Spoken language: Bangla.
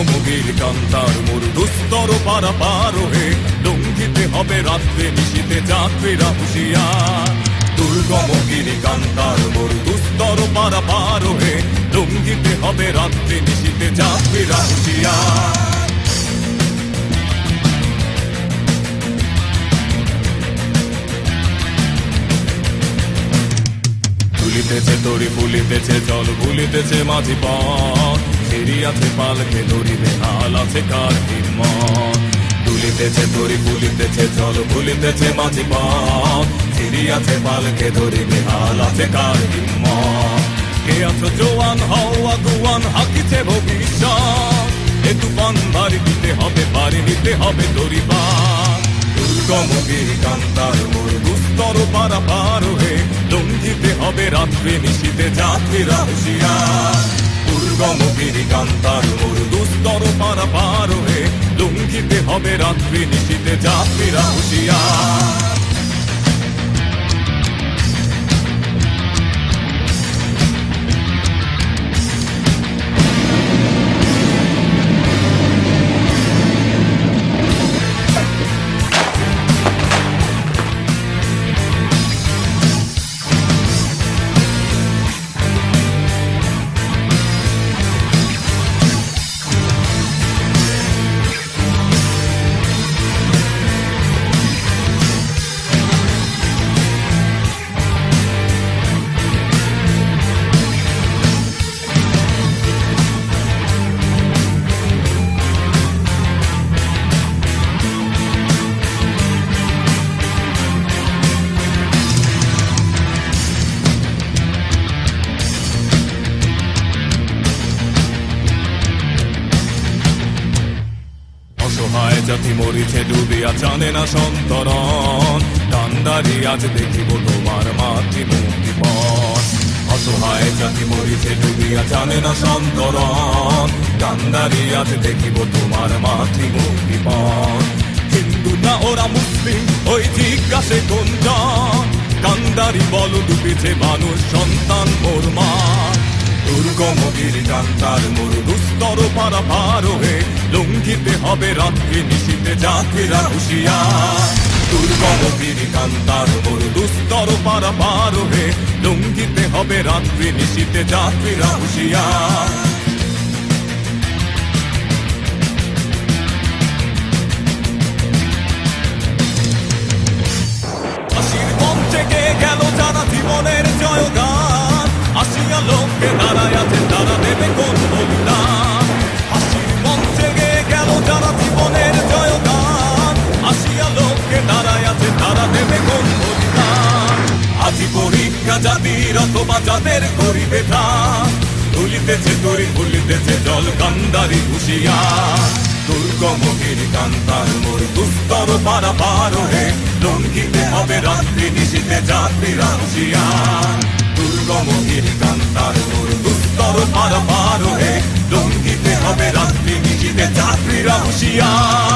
দুর্গমগির কান্তার মোর দুস্তর পারাপার হে, লঙ্ঘিতে হবে রাত্রে নিশীতে যাত্রীরা হুঁশিয়ার। দুর্গমগির কান্তার মোর দুস্তর পারাপার হে, লঙ্ঘিতে হবে রাত্রে নিশীতে যাত্রীরা হুঁশিয়ার। ফুলিতেছে তরি ফুলিতেছে জল ভুলিতেছে মাঝি পথ, ফিরিয়াছে পালকে ধরিবে হাল আছে কার হিম্মত। ফুলিতেছে তরি ফুলিতেছে জল ভুলিতেছে মাঝি পথ, ফিরিয়াছে পালকে ধরিবে হাল আছে কার হিম্মত। কে আছো জোয়ান হও আগুয়ান হাকিছে ভবিষ্যৎ, এ তুফান ভারী দিতে হবে পারি নিতে হবে দরিবার। দুর্গমগির কান্তার মোর দুস্তর পারাপার হে, লঙ্ঘিতে হবে রাত্রে নিশীতে যাত্রীরা হুঁশিয়ার। দুর্গমগির কান্তার মোর দুস্তর পারাপার হে, লঙ্ঘিতে হবে রাত্রে নিশীতে যাত্রীরা হুঁশিয়ার। অসহায় জাতি মরিছে ডুবিয়া জানে না সন্তরণ, কান্দারি আজ দেখিব তোমার মাতৃমুক্তি পথ। অসহায় জাতি মরিছে ডুবিয়া জানে না সন্তরণ, কান্দারি আজ দেখিব তোমার মাতৃমুক্তি পথ। হিন্দু না ওরা মুসলিম ওই জিজ্ঞাসে কোনজন, কান্দারি বল ডুবেছে মানুষ সন্তান ওর মা। দুর্গমগির কান্তার মোর দুস্তর পারাপার হে, লঙ্ঘিতে হবে রাত্রি নিশীতে যাত্রীরা হুঁশিয়ার। দুর্গমগির কান্তার মোর দুস্তর পারাপার হে, লঙ্ঘিতে হবে রাত্রি নিশীতে যাত্রীরা হুঁশিয়ার। হাসির মঞ্চে গে গেল যারা জীবনের জয়গান, আসিয়া লোককে দাঁড়ায় আছে তারা দেবে কোন বলিদান। হাসির মঞ্চে গে গেল যারা জীবনের জয়গান, আসিয়া লোককে দাঁড়ায় আছে তারা দেবে কোন বলিদান। আজি পরীক্ষা জাতির অথবা যাদের করিবে ধান, ভুলিতেছে তরি ভুলিতেছে জল কান্দারি হুঁশিয়ার। দুর্গমগির কান্তার মোর দুস্তর পারাপার হে, লঙ্ঘিতে হবে রাত্রি নিশীতে যাত্রীরা হুঁশিয়ার। দুর্গমগির কান্তার মোর দুস্তর পারাপার হে, লঙ্ঘিতে হবে রাত্রি নিশীতে যাত্রীরা হুঁশিয়ার।